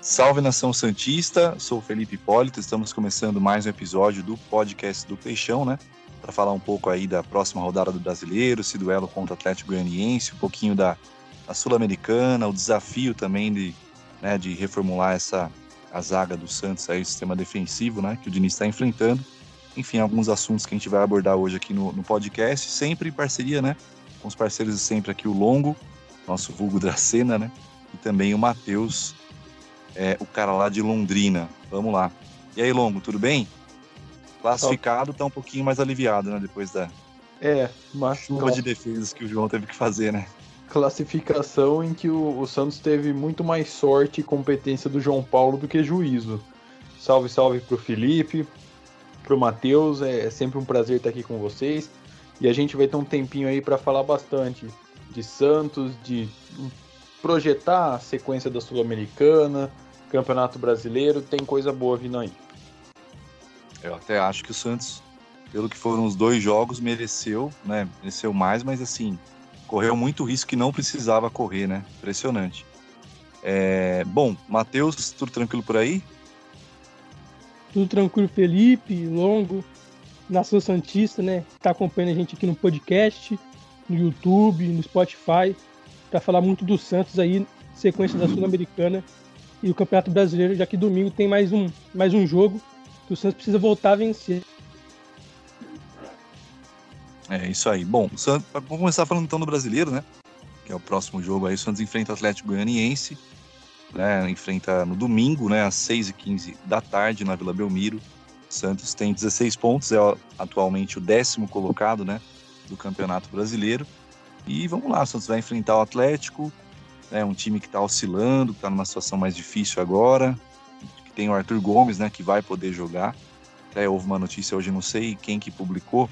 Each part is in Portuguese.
Salve Nação Santista, sou o Felipe Hipólito, estamos começando mais um episódio do podcast do Peixão, né? Para falar um pouco aí da próxima rodada do Brasileiro, esse duelo contra o Atlético Goianiense, um pouquinho da Sul-Americana, o desafio também de reformular a zaga do Santos, aí, o sistema defensivo, né? Que o Diniz está enfrentando. Enfim, alguns assuntos que a gente vai abordar hoje aqui no podcast, sempre em parceria, né? Com os parceiros de sempre aqui, o Longo, nosso vulgo Dracena, né? E também o Matheus, o cara lá de Londrina. Vamos lá. E aí, Longo, tudo bem? Classificado, tá um pouquinho mais aliviado, né? Depois da chuva de defesas que o João teve que fazer, né? Classificação em que o Santos teve muito mais sorte e competência do João Paulo do que juízo. Salve, salve pro Felipe, pro Matheus. É sempre um prazer estar aqui com vocês. E a gente vai ter um tempinho aí para falar bastante de Santos, de projetar a sequência da Sul-Americana, Campeonato Brasileiro, tem coisa boa vindo aí. Eu até acho que o Santos, pelo que foram os 2 jogos, mereceu, né? Mereceu mais, mas assim, correu muito risco que não precisava correr, né? Impressionante. Bom, Matheus, tudo tranquilo por aí? Tudo tranquilo, Felipe, Longo, Nação Santista, né? Tá acompanhando a gente aqui no podcast, no YouTube, no Spotify, para falar muito do Santos aí, sequência da Sul-Americana e o Campeonato Brasileiro, já que domingo tem mais um jogo que o Santos precisa voltar a vencer. É isso aí. Bom, vamos começar falando então do Brasileiro, né? Que é o próximo jogo aí. O Santos enfrenta o Atlético Goianiense, né? Enfrenta no domingo, né? Às 6h15 da tarde na Vila Belmiro. O Santos tem 16 pontos, é atualmente o 10º colocado, né? Do Campeonato Brasileiro. E vamos lá, o Santos vai enfrentar o Atlético, né? Um time que está oscilando, que está numa situação mais difícil agora. Que tem o Arthur Gomes, né? Que vai poder jogar. Até houve uma notícia hoje, não sei quem que publicou.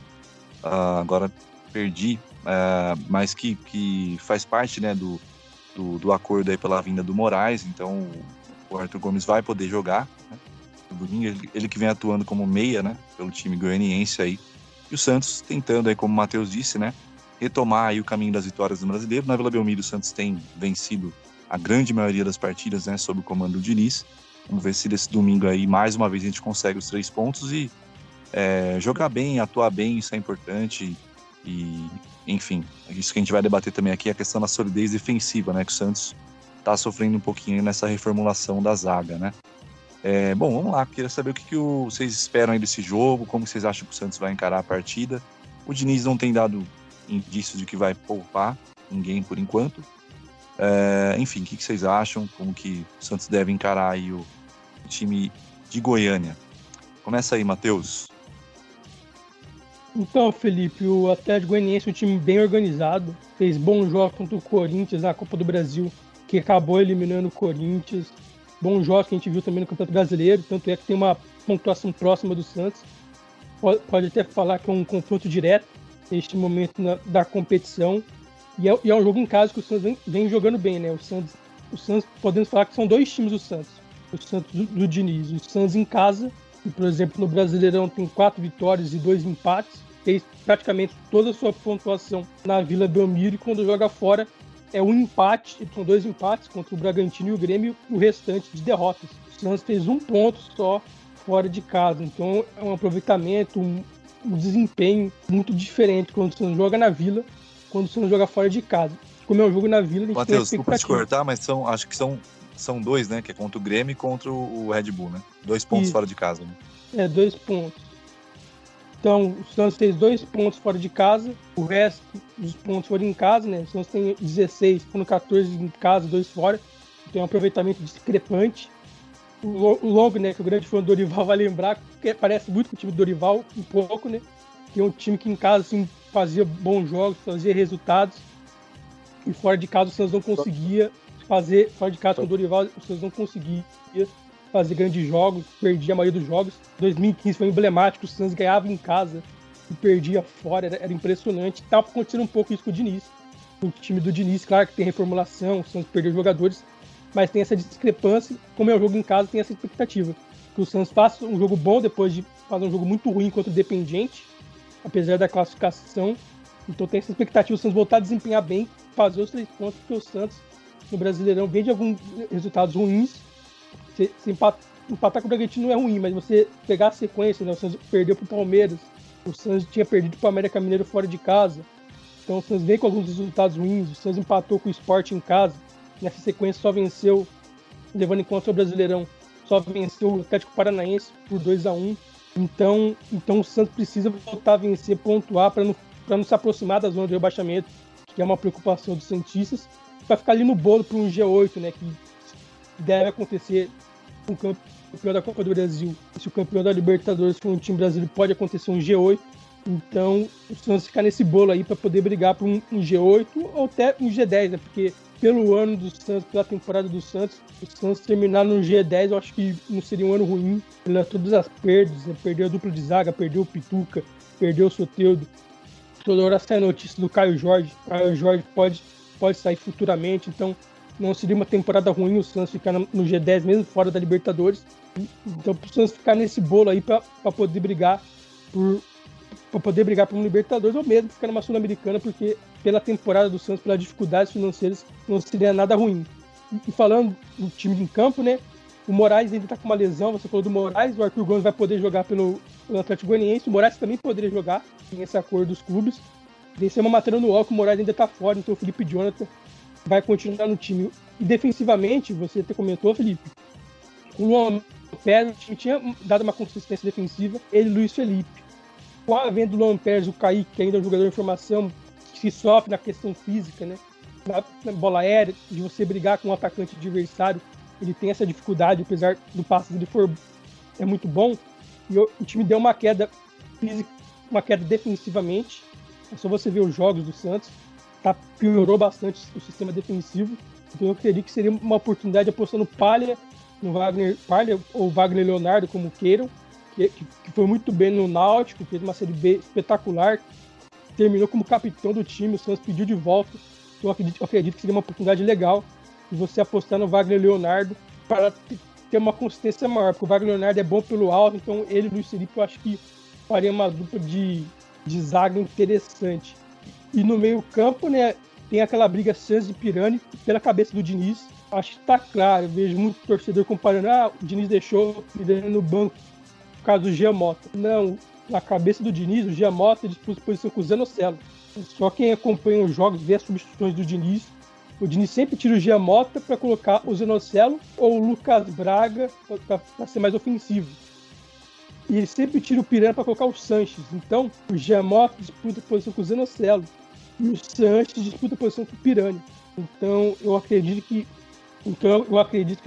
Agora perdi, mas que faz parte, né, do acordo aí pela vinda do Moraes. Então o Arthur Gomes vai poder jogar, né, no domingo, ele que vem atuando como meia, né, pelo time goianiense aí. E o Santos tentando aí, como o Matheus disse, né, retomar aí o caminho das vitórias do Brasileiro. Na Vila Belmiro o Santos tem vencido a grande maioria das partidas, né, sob o comando do Diniz. Vamos ver se desse domingo aí mais uma vez a gente consegue os 3 pontos e jogar bem, atuar bem, isso é importante. E, enfim, isso que a gente vai debater também aqui é a questão da solidez defensiva, né? Que o Santos está sofrendo um pouquinho nessa reformulação da zaga, né? Bom, vamos lá. Queria saber o que vocês esperam aí desse jogo, como vocês acham que o Santos vai encarar a partida. O Diniz não tem dado indício de que vai poupar ninguém por enquanto. Enfim, o que vocês acham? Como que o Santos deve encarar aí o time de Goiânia? Começa aí, Matheus. Então, Felipe, o Atlético Goianiense é um time bem organizado, fez bons jogos contra o Corinthians na Copa do Brasil, que acabou eliminando o Corinthians. Bons jogos que a gente viu também no Campeonato Brasileiro, tanto é que tem uma pontuação próxima do Santos. Pode até falar que é um confronto direto neste momento da competição. E é um jogo em casa que o Santos vem jogando bem, né? O Santos, podemos falar que são 2 times do Santos. O Santos do Diniz. O Santos em casa, que, por exemplo, no Brasileirão tem 4 vitórias e 2 empates. Fez praticamente toda a sua pontuação na Vila Belmiro, e quando joga fora é um empate, são 2 empates contra o Bragantino e o Grêmio, e o restante de derrotas. O Santos fez 1 ponto só fora de casa, então é um aproveitamento, um desempenho muito diferente quando o Santos joga na Vila, quando o Santos joga fora de casa. Como é um jogo na Vila, a gente Matheus, tem não pode cortar, mas acho que são 2, né? Que é contra o Grêmio e contra o Red Bull, né? 2 pontos fora de casa, né? 2 pontos. Então, o Santos fez 2 pontos fora de casa, o resto dos pontos foram em casa, né? O Santos tem 16, foram 14 em casa, 2 fora. Então é um aproveitamento discrepante. O Longo, né, que é o grande fã do Dorival, vai lembrar, que parece muito com o time do Dorival, um pouco, né? Que é um time que em casa assim, fazia bons jogos, fazia resultados. E fora de casa o Santos não conseguia fazer, fora de casa com o Dorival, o Santos não conseguia fazer grandes jogos, perdia a maioria dos jogos. 2015 foi emblemático, o Santos ganhava em casa e perdia fora, era impressionante. Estava acontecendo um pouco isso com o Diniz. O time do Diniz, claro que tem reformulação, o Santos perdeu jogadores, mas tem essa discrepância. Como é um jogo em casa, tem essa expectativa que o Santos faça um jogo bom depois de fazer um jogo muito ruim contra o Independiente, apesar da classificação. Então tem essa expectativa do Santos voltar a desempenhar bem, fazer os 3 pontos, porque o Santos no Brasileirão vem de alguns resultados ruins, Você empatar com o Bragantino não é ruim, mas você pegar a sequência, né? O Santos perdeu pro Palmeiras, o Santos tinha perdido pro América Mineiro fora de casa. Então o Santos veio com alguns resultados ruins, o Santos empatou com o Sport em casa. Nessa sequência só venceu, levando em conta o Brasileirão, só venceu o Atlético Paranaense por 2-1. Então o Santos precisa voltar a vencer, pontuar, para não se aproximar da zona de rebaixamento, que é uma preocupação dos santistas, para ficar ali no bolo para um G8, né, que deve acontecer com o campeão da Copa do Brasil. Se o campeão da Libertadores for um time brasileiro, pode acontecer um G8. Então o Santos ficar nesse bolo aí para poder brigar por um G8 ou até um G10, né, porque pelo ano do Santos, pela temporada do Santos, o Santos terminar no G10, eu acho que não seria um ano ruim, pelas todas as perdas, né? Perdeu a dupla de zaga, perdeu o Pituca, perdeu o Soteldo. Toda hora sai a notícia do Caio Jorge. O Caio Jorge pode sair futuramente, então não seria uma temporada ruim o Santos ficar no G10, mesmo fora da Libertadores. Então, para o Santos ficar nesse bolo aí para poder brigar por um Libertadores, ou mesmo ficar numa Sul-Americana, porque pela temporada do Santos, pelas dificuldades financeiras, não seria nada ruim. E falando do time em campo, né? O Moraes ainda está com uma lesão, você falou do Moraes, o Arthur Gomes vai poder jogar pelo Atlético Goianiense, o Moraes também poderia jogar nesse acordo dos clubes. Desse é uma matéria no UOL que o Moraes ainda está fora, então o Felipe Jonathan vai continuar no time. E defensivamente, você até comentou, Felipe, o Luan Pérez, o time tinha dado uma consistência defensiva, ele e Luiz Felipe. Com a venda do Luan Pérez, o Kaique, que ainda é um jogador de formação, que sofre na questão física, né? Na bola aérea, de você brigar com um atacante adversário, ele tem essa dificuldade, apesar do passe dele é muito bom. E o time deu uma queda física, uma queda defensivamente. É só você ver os jogos do Santos, piorou bastante o sistema defensivo. Então eu acredito que seria uma oportunidade apostando Palha ou Wagner Leonardo, como queiram, que foi muito bem no Náutico, fez uma Série B espetacular, terminou como capitão do time, o Santos pediu de volta. Então eu acredito que seria uma oportunidade legal de você apostar no Wagner Leonardo para ter uma consistência maior, porque o Wagner Leonardo é bom pelo alto, então ele e o Luiz Felipe eu acho que faria uma dupla de zaga interessante. E no meio campo, né, tem aquela briga Santos e Pirani pela cabeça do Diniz. Acho que está claro, eu vejo muito torcedor comparando, o Diniz deixou o Pirani no banco por causa do Giamota. Não, na cabeça do Diniz, o Giamota disputa posição com o Zanocelo. Só quem acompanha os jogos vê as substituições do Diniz. O Diniz sempre tira o Giamota para colocar o Zanocelo ou o Lucas Braga para ser mais ofensivo. E ele sempre tira o Pirani para colocar o Sanches. Então, o Giamota disputa posição com o Zanocelo e o Sanches disputa posição com o Pirani. Então, eu acredito que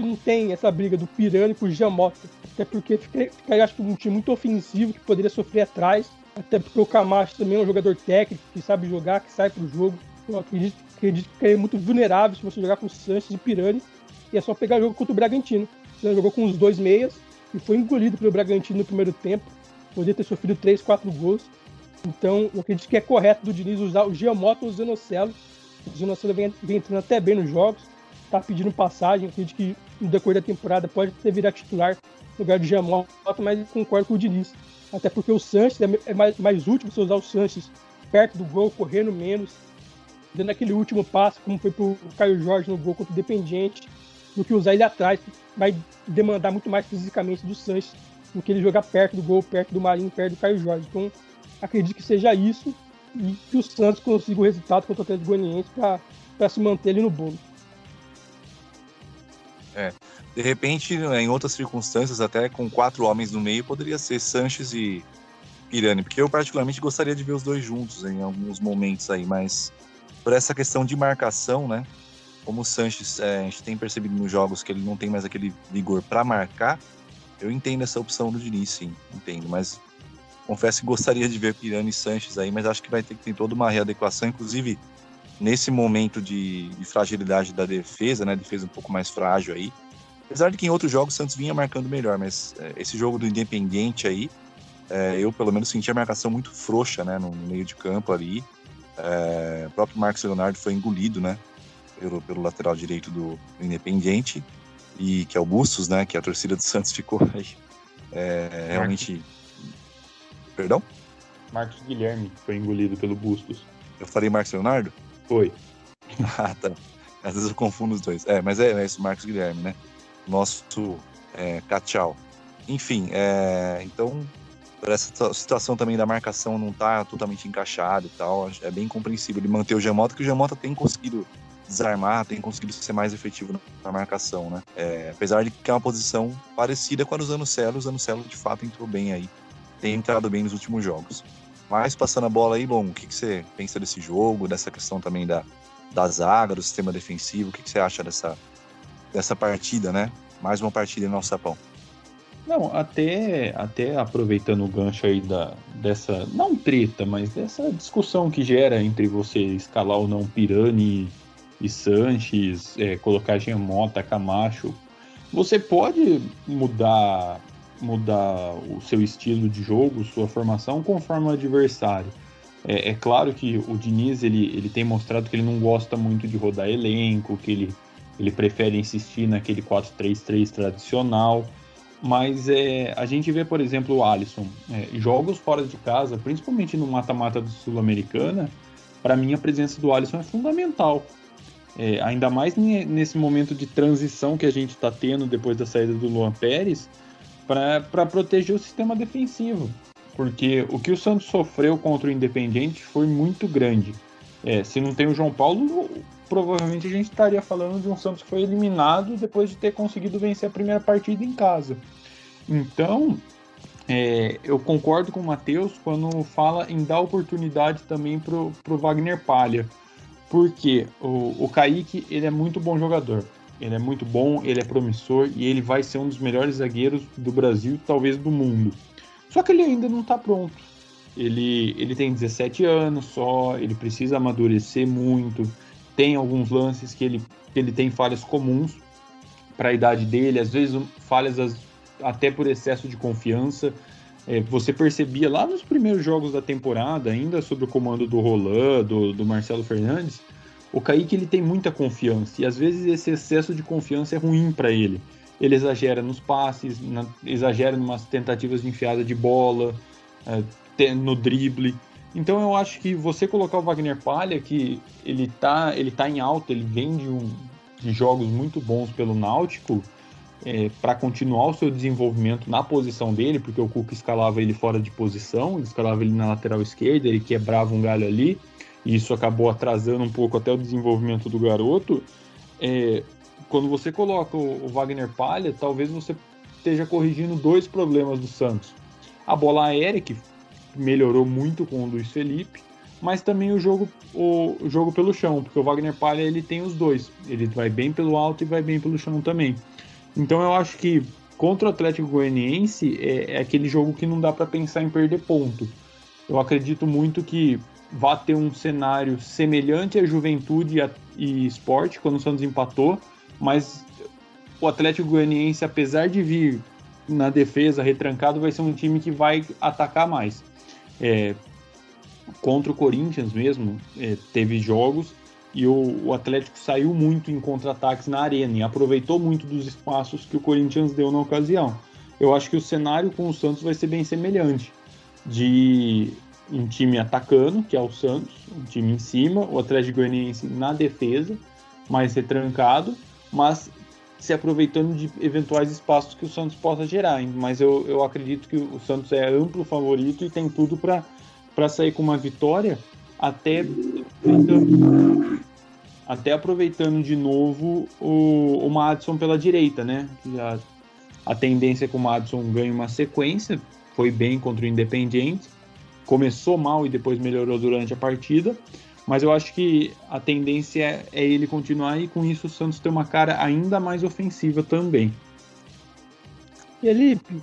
não tem essa briga do Pirani com o Giamota. Até porque ficaria, acho que, um time muito ofensivo que poderia sofrer atrás. Até porque o Camacho também é um jogador técnico, que sabe jogar, que sai pro jogo. Eu acredito que ficaria muito vulnerável se você jogar com o Sanches e Pirani. E é só pegar o jogo contra o Bragantino. Você jogou com os dois meias e foi engolido pelo Bragantino no primeiro tempo. Poderia ter sofrido 3, 4 gols. Então, eu acredito que é correto do Diniz usar o Giamota ou o Zanocelo. O Zanocelo vem entrando até bem nos jogos. Tá pedindo passagem. Eu acredito que no decorrer da temporada pode até virar titular no lugar do Giamota, mas eu concordo com o Diniz. Até porque o Sanches é mais útil você usar o Sanches perto do gol, correndo menos, dando aquele último passo, como foi pro Caio Jorge no gol contra o Independiente, do que usar ele atrás, que vai demandar muito mais fisicamente do Sanches do que ele jogar perto do gol, perto do Marinho, perto do Caio Jorge. Então, acredito que seja isso e que o Santos consiga o resultado contra o Atlético Goianiense para se manter ali no bolo. De repente, em outras circunstâncias, até com 4 homens no meio, poderia ser Sanches e Pirani, porque eu particularmente gostaria de ver os dois juntos em alguns momentos aí, mas por essa questão de marcação, né, como o Sanches, a gente tem percebido nos jogos que ele não tem mais aquele vigor para marcar, eu entendo essa opção do Diniz, sim, entendo, mas confesso que gostaria de ver Pirani e Sanches aí, mas acho que vai ter que ter toda uma readequação, inclusive nesse momento de fragilidade da defesa, né, defesa um pouco mais frágil aí. Apesar de que em outros jogos o Santos vinha marcando melhor, mas esse jogo do Independiente aí, eu pelo menos senti a marcação muito frouxa, né, no meio de campo ali. O próprio Marcos Leonardo foi engolido, né, pelo lateral direito do Independiente, e que é o Bustos, né, que a torcida do Santos ficou aí, realmente... Perdão? Marcos Guilherme foi engolido pelo Bustos. Eu falei Marcos Leonardo? Foi. Ah, tá. Às vezes eu confundo os dois. Mas é isso, Marcos Guilherme, né? Nosso Cachau. Enfim, então, por essa situação também da marcação não tá totalmente encaixada e tal, é bem compreensível ele manter o Giamota, que o Giamota tem conseguido desarmar, tem conseguido ser mais efetivo na marcação, né? Apesar de que é uma posição parecida com a do Zanocelo, o Zanocelo de fato entrou bem aí, tem entrado bem nos últimos jogos. Mas passando a bola aí, bom, o que você pensa desse jogo, dessa questão também da zaga, do sistema defensivo, o que você acha dessa partida, né? Mais uma partida em nosso sapão. Não, até aproveitando o gancho aí dessa, não treta, mas dessa discussão que gera entre você escalar ou não Pirani e Sanches, colocar Giamota, Camacho, você pode mudar o seu estilo de jogo, sua formação, conforme o adversário. É claro que o Diniz ele tem mostrado que ele não gosta muito de rodar elenco, que ele prefere insistir naquele 4-3-3 tradicional, mas a gente vê, por exemplo, o Alisson, jogos fora de casa, principalmente no mata-mata do Sul-Americana, para mim a presença do Alisson é fundamental. Ainda mais nesse momento de transição que a gente está tendo depois da saída do Luan Pérez, para proteger o sistema defensivo. Porque o que o Santos sofreu contra o Independiente foi muito grande. Se não tem o João Paulo, provavelmente a gente estaria falando de um Santos que foi eliminado depois de ter conseguido vencer a primeira partida em casa. Então, eu concordo com o Matheus quando fala em dar oportunidade também pro Wagner Palha. Porque o Kaique, ele é muito bom jogador. Ele é muito bom, ele é promissor e ele vai ser um dos melhores zagueiros do Brasil, talvez do mundo. Só que ele ainda não está pronto. Ele tem 17 anos só, ele precisa amadurecer muito. Tem alguns lances que ele tem falhas comuns para a idade dele, às vezes falhas até por excesso de confiança. Você percebia lá nos primeiros jogos da temporada, ainda sob o comando do Roland, do Marcelo Fernandes, o Kaique ele tem muita confiança e às vezes esse excesso de confiança é ruim para ele. Ele exagera nos passes, exagera em umas tentativas de enfiada de bola, no drible. Então eu acho que você colocar o Wagner Palha, que ele tá em alta, ele vem de jogos muito bons pelo Náutico, para continuar o seu desenvolvimento na posição dele, porque o Cuca escalava ele fora de posição, ele escalava ele na lateral esquerda, ele quebrava um galho ali, e isso acabou atrasando um pouco até o desenvolvimento do garoto. Quando você coloca o Wagner Palha, talvez você esteja corrigindo dois problemas do Santos. A bola aérea, que melhorou muito com o Luiz Felipe, mas também o jogo pelo chão, porque o Wagner Palha ele tem os dois. Ele vai bem pelo alto e vai bem pelo chão também. Então eu acho que contra o Atlético Goianiense é aquele jogo que não dá para pensar em perder ponto. Eu acredito muito que vai ter um cenário semelhante à Juventude e Sport, quando o Santos empatou, mas o Atlético Goianiense, apesar de vir na defesa retrancado, vai ser um time que vai atacar mais. Contra o Corinthians mesmo, teve jogos e o Atlético saiu muito em contra-ataques na arena e aproveitou muito dos espaços que o Corinthians deu na ocasião. Eu acho que o cenário com o Santos vai ser bem semelhante, de um time atacando, que é o Santos, um time em cima, o Atlético Goianiense na defesa, mais retrancado, mas se aproveitando de eventuais espaços que o Santos possa gerar. Mas eu acredito que o Santos é amplo favorito e tem tudo para sair com uma vitória, até aproveitando de novo o Madison pela direita, né? A tendência é que o Madison ganhe uma sequência, foi bem contra o Independiente, começou mal e depois melhorou durante a partida, mas eu acho que a tendência é ele continuar e com isso o Santos ter uma cara ainda mais ofensiva também. Felipe.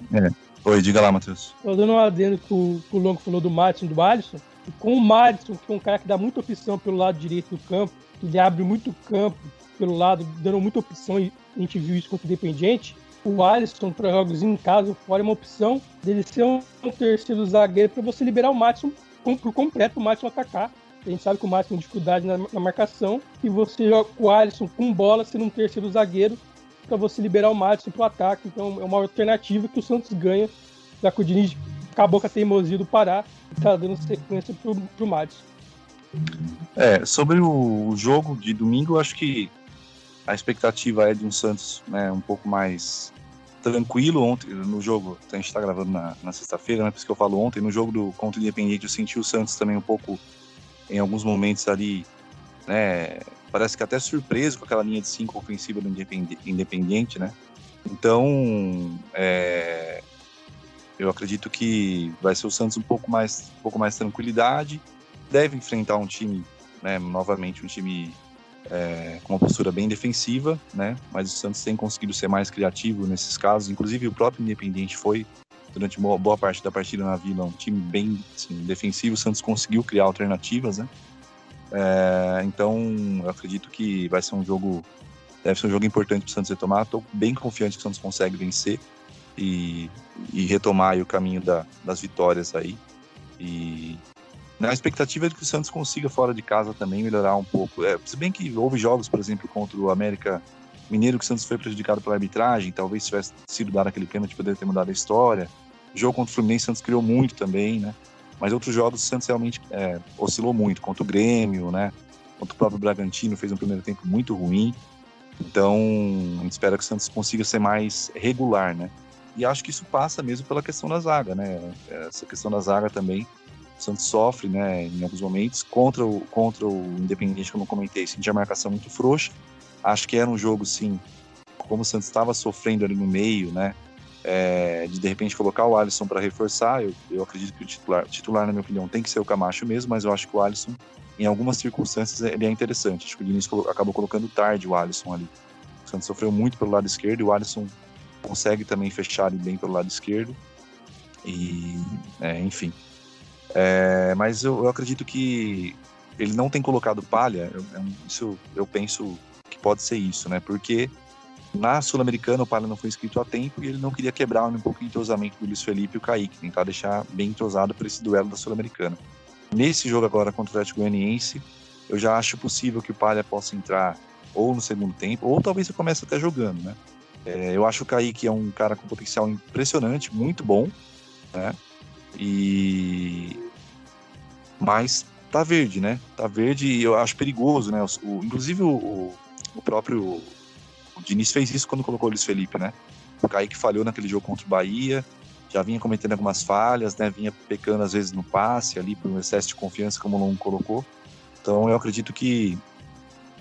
Oi, diga lá, Matheus. Tô dando um adendo que o Longo falou do Madison e do Alisson. E com o Madison, que é um cara que dá muita opção pelo lado direito do campo, que ele abre muito campo pelo lado, dando muita opção, e a gente viu isso contra o Independiente. O Alisson, para jogos em casa ou fora, é uma opção dele ser um terceiro zagueiro para você liberar o Madison por completo, o Madison atacar. A gente sabe que o Madison tem dificuldade na marcação, e você joga o Alisson com bola sendo um terceiro zagueiro para você liberar o Madison para o ataque. Então é uma alternativa que o Santos ganha, já que o Diniz acabou com a teimosia do Pará e está dando sequência para o Madison. Sobre o jogo de domingo, eu acho que a expectativa é de um Santos, né, um pouco mais tranquilo ontem no jogo. A gente tá gravando na sexta-feira, né? Por isso que eu falo ontem. No jogo contra o Independiente, eu senti o Santos também um pouco, em alguns momentos ali, né? Parece que até surpreso com aquela linha de 5 ofensiva do Independiente, né? Então, eu acredito que vai ser o Santos um pouco mais tranquilidade. Deve enfrentar um time, né? Novamente, um time com uma postura bem defensiva, né? Mas o Santos tem conseguido ser mais criativo nesses casos. Inclusive, o próprio Independiente foi, durante boa parte da partida na Vila, um time bem assim, defensivo. O Santos conseguiu criar alternativas, né? Então, eu acredito que vai ser deve ser um jogo importante para o Santos retomar. Estou bem confiante que o Santos consegue vencer e retomar aí o caminho das vitórias aí. E na expectativa de que o Santos consiga fora de casa também melhorar um pouco. Se bem que houve jogos, por exemplo, contra o América Mineiro, que o Santos foi prejudicado pela arbitragem, talvez tivesse sido dado aquele pênalti, poderia ter mudado a história. O jogo contra o Fluminense, o Santos criou muito também, né? Mas outros jogos o Santos realmente oscilou muito, contra o Grêmio, né? Contra o próprio Bragantino, fez um primeiro tempo muito ruim. Então, a gente espera que o Santos consiga ser mais regular, né? E acho que isso passa mesmo pela questão da zaga, né? Essa questão da zaga também, o Santos sofre, né, em alguns momentos. Contra o Independiente, como eu comentei, sentia a marcação muito frouxa. Acho que era um jogo, sim, como o Santos estava sofrendo ali no meio, né? De repente colocar o Alisson para reforçar. Eu acredito que o titular, na minha opinião, tem que ser o Camacho mesmo, mas eu acho que o Alisson, em algumas circunstâncias, ele é interessante. Acho que o Diniz acabou colocando tarde o Alisson ali. O Santos sofreu muito pelo lado esquerdo e o Alisson consegue também fechar ele bem pelo lado esquerdo. E, enfim. Mas eu acredito que ele não tem colocado Palha. Isso eu penso que pode ser isso, né? Porque na Sul-Americana o Palha não foi inscrito a tempo e ele não queria quebrar um pouco o entrosamento do Luiz Felipe e o Kaique, tentar deixar bem entrosado para esse duelo da Sul-Americana. Nesse jogo agora contra o Atlético Goianiense, eu já acho possível que o Palha possa entrar ou no segundo tempo, ou talvez ele comece até jogando, né? Eu acho que o Kaique é um cara com potencial impressionante, muito bom, né? Mas tá verde, né? Tá verde e eu acho perigoso, né? Inclusive o próprio o Diniz fez isso quando colocou o Luiz Felipe, né? O Kaique falhou naquele jogo contra o Bahia, já vinha cometendo algumas falhas, né? Vinha pecando às vezes no passe ali por um excesso de confiança, como o Longo colocou. Então eu acredito que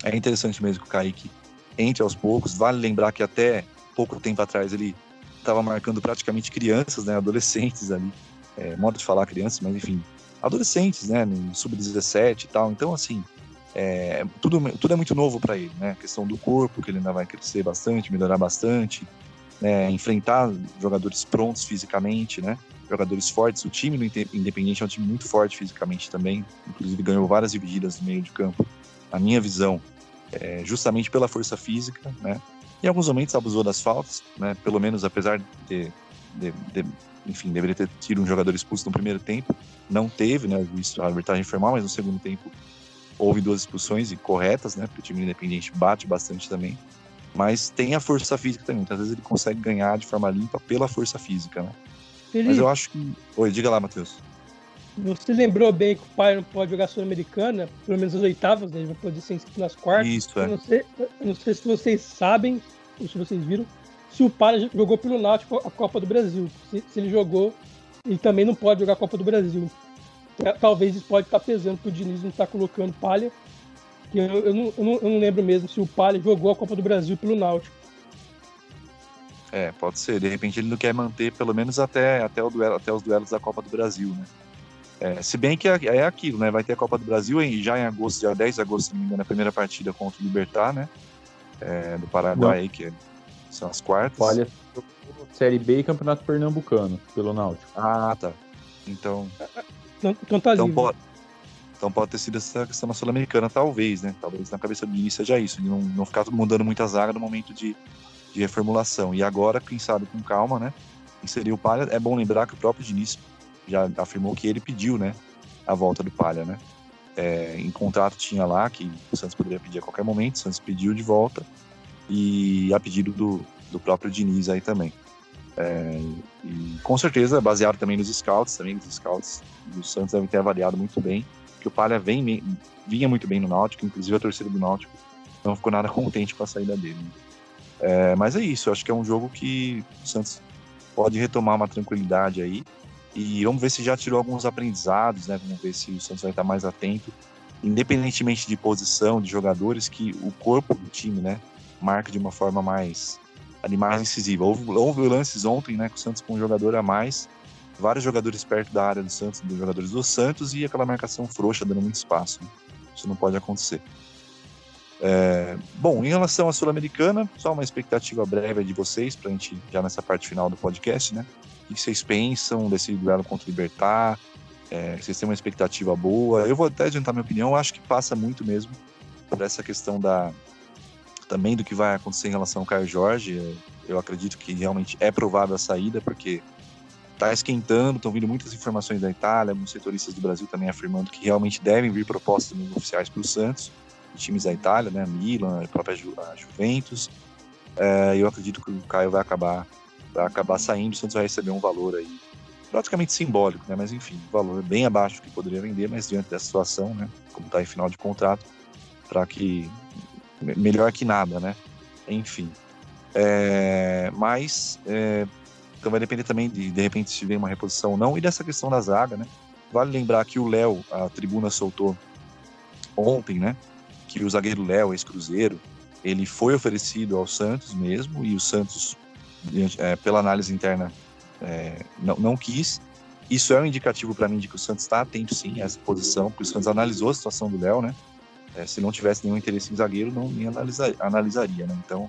é interessante mesmo que o Kaique entre aos poucos. Vale lembrar que até pouco tempo atrás ele estava marcando praticamente crianças, né? Adolescentes ali. Modo de falar crianças, mas enfim, adolescentes, né? No sub-17 e tal. Então, assim, tudo é muito novo para ele, né? A questão do corpo, que ele ainda vai crescer bastante, melhorar bastante, né? Enfrentar jogadores prontos fisicamente, né? Jogadores fortes. O time do Independiente é um time muito forte fisicamente também, inclusive ganhou várias divididas no meio de campo, na minha visão, justamente pela força física, né? Em alguns momentos abusou das faltas, né? Pelo menos, apesar de enfim, deveria ter tido um jogador expulso no primeiro tempo, não teve, né? A arbitragem foi mal, mas no segundo tempo houve 2 expulsões e corretas, né? Porque o time Independente bate bastante também. Mas tem a força física também. Muitas vezes ele consegue ganhar de forma limpa pela força física, né? Felipe, mas eu acho que... Oi, diga lá, Matheus. Você lembrou bem que o Palha não pode jogar Sul-Americana, pelo menos as oitavas, né? Ele vai poder ser inscrito nas quartas. Isso, Eu não sei se vocês sabem, ou se vocês viram, se o Palha jogou pelo Náutico a Copa do Brasil. Se ele jogou, ele também não pode jogar a Copa do Brasil. Talvez isso pode estar pesando pro Diniz não estar colocando Palha. Que eu não lembro mesmo se o Palha jogou a Copa do Brasil pelo Náutico. Pode ser. De repente ele não quer manter pelo menos até os duelos da Copa do Brasil, né? Se bem que é aquilo, né? Vai ter a Copa do Brasil já em agosto, dia 10 de agosto, se não me engano, a primeira partida contra o Libertad, né? Do Paraguai, aí, que são as quartas. Olha, Série B e Campeonato Pernambucano, pelo Náutico. Ah, tá. Então tá livre. Então pode ter sido essa questão na Sul-Americana, talvez, né? Talvez na cabeça do Diniz seja isso, de não ficar mudando muita zaga no momento de reformulação. E agora, quem sabe com calma, né? Inserir o Palha. É bom lembrar que o próprio Diniz já afirmou que ele pediu, né? A volta do Palha, né? Em contrato tinha lá que o Santos poderia pedir a qualquer momento, o Santos pediu de volta e a pedido do próprio Diniz aí também. E com certeza, baseado também nos scouts, os scouts do Santos devem ter avaliado muito bem, que o Palha vinha muito bem no Náutico, inclusive a torcida do Náutico não ficou nada contente com a saída dele. Né? Mas é isso, eu acho que é um jogo que o Santos pode retomar uma tranquilidade aí. E vamos ver se já tirou alguns aprendizados, né? Vamos ver se o Santos vai estar mais atento, independentemente de posição, de jogadores, que o corpo do time, né, marca de uma forma mais incisiva. Houve lances ontem, né, com o Santos com um jogador a mais, vários jogadores perto da área do Santos, dos jogadores do Santos, e aquela marcação frouxa dando muito espaço. Né? Isso não pode acontecer. Bom, em relação à Sul-Americana, só uma expectativa breve de vocês, para a gente já nessa parte final do podcast, né? O que vocês pensam desse duelo contra o Libertad? Vocês têm uma expectativa boa? Eu vou até adiantar minha opinião, eu acho que passa muito mesmo por essa questão também do que vai acontecer em relação ao Caio Jorge. Eu acredito que realmente é provável a saída, porque está esquentando, estão vindo muitas informações da Itália, muitos setoristas do Brasil também afirmando que realmente devem vir propostas oficiais para o Santos, times da Itália, né, Milan, a própria Juventus. Eu acredito que o Caio vai acabar saindo, o Santos vai receber um valor aí praticamente simbólico, né, mas enfim, um valor bem abaixo do que poderia vender, mas diante dessa situação, né, como está em final de contrato, para que melhor que nada, né, enfim. Então vai depender também de repente se vem uma reposição ou não, e dessa questão da zaga, né. Vale lembrar que o Léo, a tribuna soltou ontem, né, que o zagueiro Léo, ex-Cruzeiro, ele foi oferecido ao Santos mesmo, e o Santos, pela análise interna, não quis. Isso é um indicativo para mim de que o Santos está atento sim a essa posição, porque o Santos analisou a situação do Léo, né? Se não tivesse nenhum interesse em zagueiro, não nem analisaria, né? Então,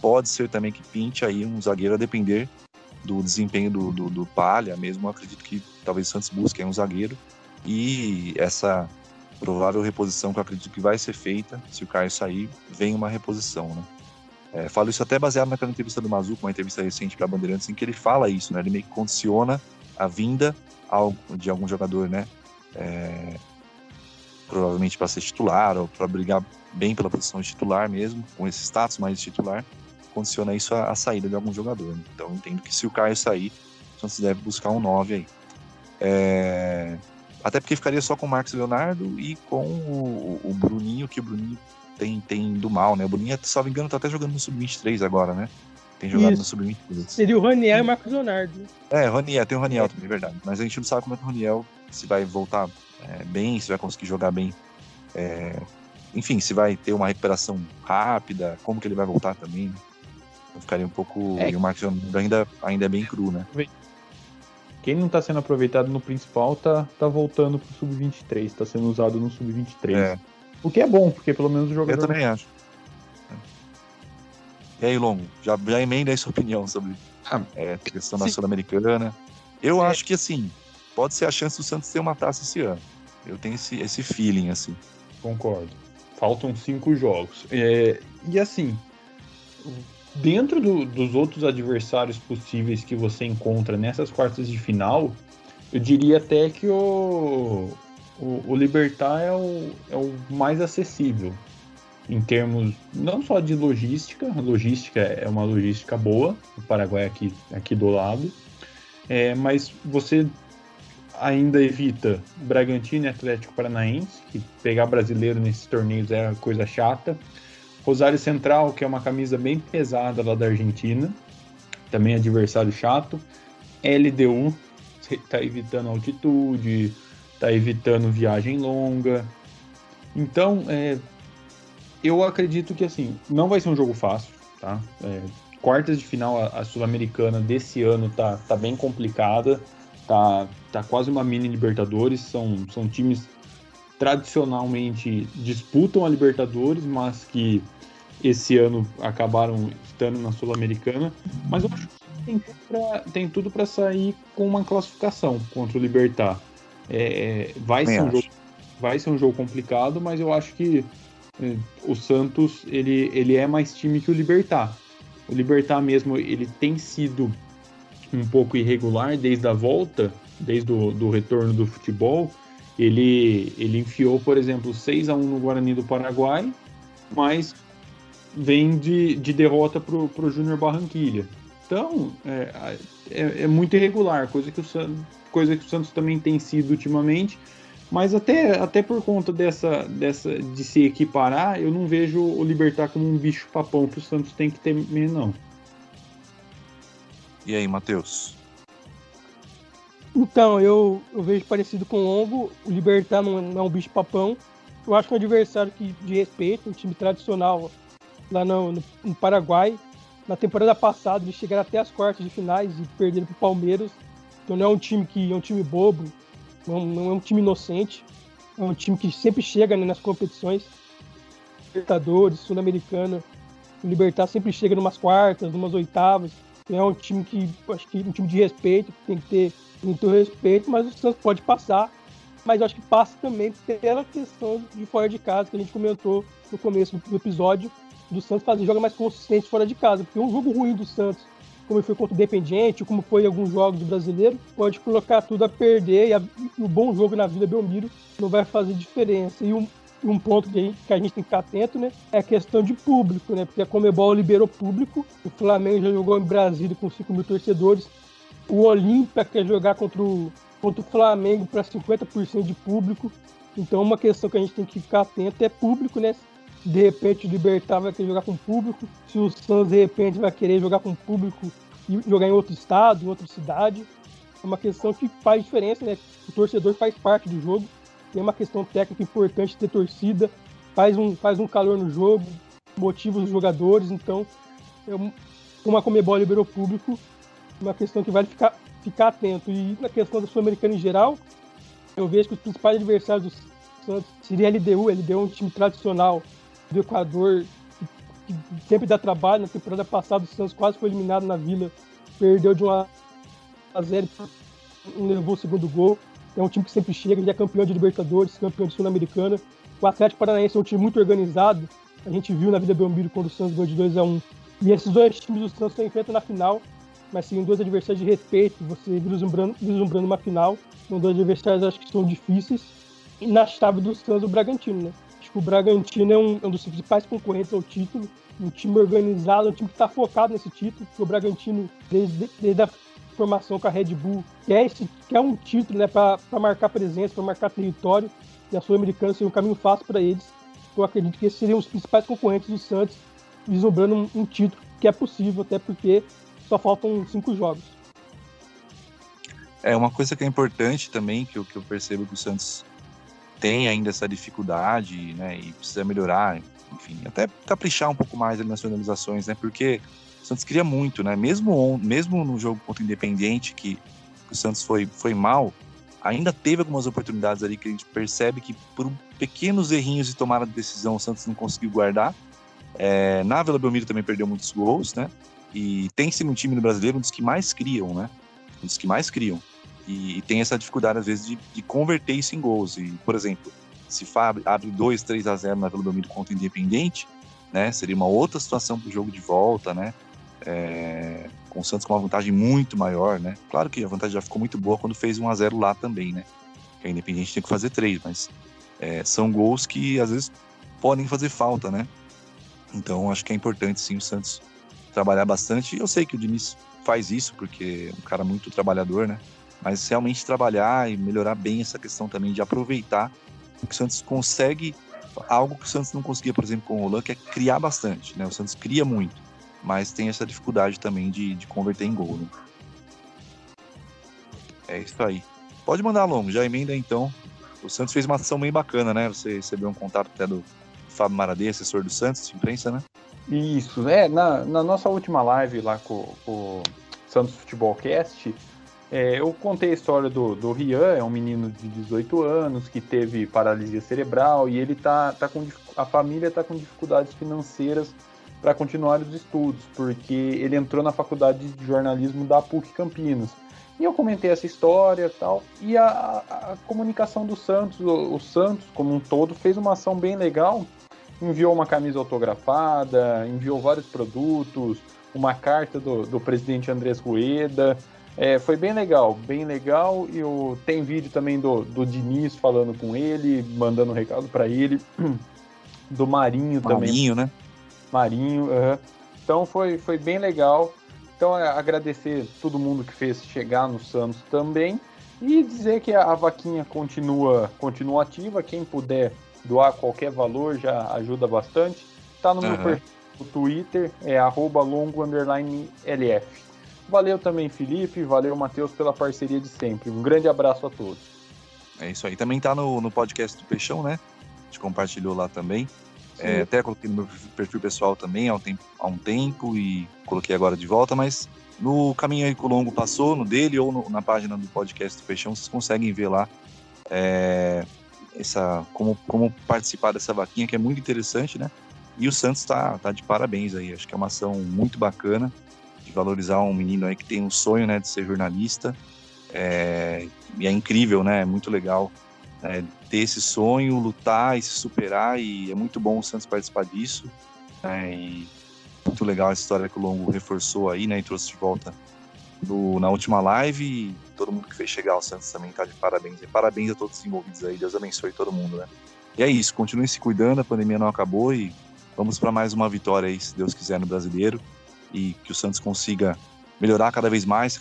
pode ser também que pinte aí um zagueiro a depender do desempenho do Palha mesmo. Eu acredito que talvez o Santos busque um zagueiro, e essa provável reposição que eu acredito que vai ser feita, se o Caio sair, vem uma reposição, né? Falo isso até baseado naquela entrevista do Mazuco, uma entrevista recente para a Bandeirantes, em que ele fala isso, né? Ele meio que condiciona a vinda de algum jogador, né? Provavelmente para ser titular ou para brigar bem pela posição de titular mesmo, com esse status mais de titular, condiciona isso à saída de algum jogador. Né? Então eu entendo que se o Caio sair, o Santos deve buscar um 9 aí. Até porque ficaria só com o Marcos Leonardo e com o Bruninho, que o Bruninho tem do mal, né? O Bruninho, se não me engano, tá até jogando no Sub-23 agora, né? Tem jogado no Sub-23. Seria o Raniel e o Marcos Leonardo. Raniel, tem o Raniel também, é verdade. Mas a gente não sabe como é que o Raniel, se vai voltar bem, se vai conseguir jogar bem. Enfim, se vai ter uma recuperação rápida, como que ele vai voltar também. Né? Então ficaria um pouco... E o Marcos Leonardo ainda é bem cru, né? Quem não está sendo aproveitado no principal tá voltando pro Sub-23, está sendo usado no Sub-23. O que é bom, porque pelo menos o jogador... Eu também acho. E aí, Longo, já emenda aí sua opinião sobre a questão da Sul-Americana. Eu acho que, assim, pode ser a chance do Santos ter uma taça esse ano. Eu tenho esse feeling, assim. Concordo. Faltam 5 jogos. E assim... Dentro dos outros adversários possíveis que você encontra nessas quartas de final, eu diria até que o Libertad é o mais acessível, em termos não só de logística, a logística é uma logística boa, o Paraguai aqui do lado, mas você ainda evita Bragantino e Atlético Paranaense, que pegar brasileiro nesses torneios é coisa chata. Rosário Central, que é uma camisa bem pesada lá da Argentina, também adversário chato. LDU, está evitando altitude, está evitando viagem longa. Então, eu acredito que assim, não vai ser um jogo fácil, tá? Quartas de final, a Sul-Americana desse ano tá bem complicada, tá quase uma mini Libertadores, são times tradicionalmente disputam a Libertadores, mas que esse ano acabaram estando na Sul-Americana, mas eu acho que tem tudo para sair com uma classificação contra o Libertad. Vai ser um jogo complicado, mas eu acho que o Santos ele é mais time que o Libertad. O Libertad mesmo, ele tem sido um pouco irregular desde a volta, desde o retorno do futebol. Ele enfiou, por exemplo, 6-1 no Guarani do Paraguai, mas vem de derrota pro Júnior Barranquilla. Então, é muito irregular, coisa que o Santos também tem sido ultimamente, Mas até por conta dessa de se equiparar, eu não vejo o Libertad como um bicho-papão que o Santos tem que temer, não. E aí, Matheus? Então, eu vejo parecido com o Longo. O Libertad não é um bicho-papão. Eu acho que é um adversário de respeito, um time tradicional lá no Paraguai. Na temporada passada, eles chegaram até as quartas de finais e perderam para o Palmeiras. Então não é um time bobo, não é um time inocente. É um time que sempre chega, né, nas competições. Libertadores, Sul-Americana. O Libertad sempre chega numas quartas, numas oitavas. Então é um time acho que um time de respeito, que tem que ter muito respeito, mas o Santos pode passar. Mas eu acho que passa também pela questão de fora de casa, que a gente comentou no começo do episódio, do Santos fazer jogo mais consistente fora de casa. Porque um jogo ruim do Santos, como foi contra o Independiente, como foi em alguns jogos do Brasileiro, pode colocar tudo a perder, e o bom jogo na Vila Belmiro não vai fazer diferença. E um ponto que a gente tem que ficar atento, né, é a questão de público, né, porque a Conmebol liberou público, o Flamengo já jogou em Brasília com 5 mil torcedores, o Olímpia quer jogar contra o Flamengo para 50% de público, então uma questão que a gente tem que ficar atento é público, né, se de repente o Libertad vai querer jogar com público, se o Santos de repente vai querer jogar com público e jogar em outro estado, em outra cidade, é uma questão que faz diferença, né, o torcedor faz parte do jogo, tem uma questão técnica importante ter torcida, faz um calor no jogo, motiva os jogadores, então como a Conmebol liberou público, uma questão que vale ficar atento. E na questão da Sul-Americana em geral, eu vejo que os principais adversários do Santos seria a LDU. A LDU é um time tradicional do Equador, que sempre dá trabalho. Na temporada passada o Santos quase foi eliminado na Vila, perdeu de 1-0, não levou o segundo gol. É um time que sempre chega, já é campeão de Libertadores, campeão de Sul-Americana. O Atlético Paranaense é um time muito organizado, a gente viu na Vila Belmiro quando o Santos ganhou de 2-1. E esses dois times do Santos estão enfrentando na final, mas sim dois adversários de respeito, você vislumbrando uma final, são dois adversários acho que são difíceis. E na chave do Santos, o Bragantino, né? Acho que o Bragantino é um dos principais concorrentes ao título, um time organizado, um time que está focado nesse título, porque o Bragantino, desde a formação com a Red Bull, quer um título, né, para marcar presença, para marcar território, e a Sul-Americana seria um caminho fácil para eles. Eu acredito que esses seriam os principais concorrentes do Santos, vislumbrando um título que é possível, até porque só faltam 5 jogos. É uma coisa que é importante também, que eu percebo que o Santos tem ainda essa dificuldade, né, e precisa melhorar, enfim, até caprichar um pouco mais ali nas finalizações, né, porque o Santos queria muito, né, mesmo no jogo contra o Independiente, que o Santos foi mal, ainda teve algumas oportunidades ali que a gente percebe que por pequenos errinhos de tomada de decisão o Santos não conseguiu guardar. Na Vila Belmiro também perdeu muitos gols, né, e tem sido um time no brasileiro um dos que mais criam, né, e tem essa dificuldade às vezes de converter isso em gols. E, por exemplo, se abre 2-3-0 na Vila Belmiro contra o Independiente, né, seria uma outra situação para o jogo de volta, né, com o Santos com uma vantagem muito maior, né, claro que a vantagem já ficou muito boa quando fez 1-0 lá também, né, que a Independiente tem que fazer 3, mas são gols que às vezes podem fazer falta, né, então acho que é importante sim o Santos trabalhar bastante. Eu sei que o Diniz faz isso porque é um cara muito trabalhador, né, mas realmente trabalhar e melhorar bem essa questão também de aproveitar o que o Santos consegue, algo que o Santos não conseguia, por exemplo, com o Roland, que é criar bastante, né? O Santos cria muito, mas tem essa dificuldade também de converter em gol, né? É isso aí. Pode mandar, Longo, já emenda então. O Santos fez uma ação bem bacana, né? Você recebeu um contato até do Fábio Maradei, assessor do Santos, de imprensa, né? Isso, na nossa última live lá com o Santos Futebolcast, eu contei a história do Rian, é um menino de 18 anos que teve paralisia cerebral e ele a família está com dificuldades financeiras para continuar os estudos, porque ele entrou na faculdade de jornalismo da PUC Campinas. E eu comentei essa história e tal, e a comunicação do Santos, o Santos como um todo, fez uma ação bem legal, enviou uma camisa autografada, enviou vários produtos, uma carta do presidente Andrés Rueda. Foi bem legal, e tem vídeo também do Diniz falando com ele, mandando um recado para ele, do Marinho também. Marinho, né? Marinho, Então foi bem legal. Então agradecer todo mundo que fez chegar no Santos também. E dizer que a vaquinha continua ativa, quem puder doar qualquer valor já ajuda bastante. Tá no meu perfil no Twitter, é @longo_lf. Valeu também, Felipe, valeu, Matheus, pela parceria de sempre. Um grande abraço a todos. É isso aí. Também tá no podcast do Peixão, né? A gente compartilhou lá também. Até coloquei no meu perfil pessoal também há um tempo e coloquei agora de volta, mas no caminho aí que o Longo passou, no dele ou na página do podcast do Peixão, vocês conseguem ver lá como participar dessa vaquinha, que é muito interessante, né? E o Santos tá de parabéns aí. Acho que é uma ação muito bacana de valorizar um menino aí que tem um sonho, né, de ser jornalista. E é incrível, né? É muito legal ter esse sonho, lutar e se superar, e é muito bom o Santos participar disso, né? E muito legal essa história que o Longo reforçou aí, né? E trouxe de volta na última live, e todo mundo que fez chegar ao Santos também tá de parabéns. E parabéns a todos os envolvidos aí, Deus abençoe todo mundo, né? E é isso, continuem se cuidando, a pandemia não acabou e vamos para mais uma vitória aí, se Deus quiser, no Brasileiro, e que o Santos consiga melhorar cada vez mais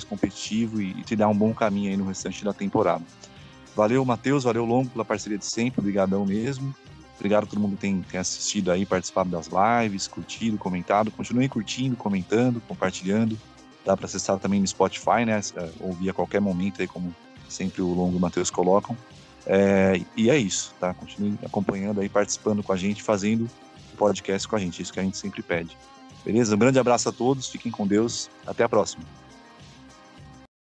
competitivo e trilhar um bom caminho aí no restante da temporada. Valeu, Matheus, valeu, Longo, pela parceria de sempre, obrigadão mesmo. Obrigado a todo mundo que tem assistido aí, participado das lives, curtido, comentado. Continuem curtindo, comentando, compartilhando. Dá para acessar também no Spotify, né? Ouvir a qualquer momento aí, como sempre o Longo e o Matheus colocam. E é isso, tá? Continue acompanhando aí, participando com a gente, fazendo o podcast com a gente. Isso que a gente sempre pede. Beleza? Um grande abraço a todos, fiquem com Deus. Até a próxima.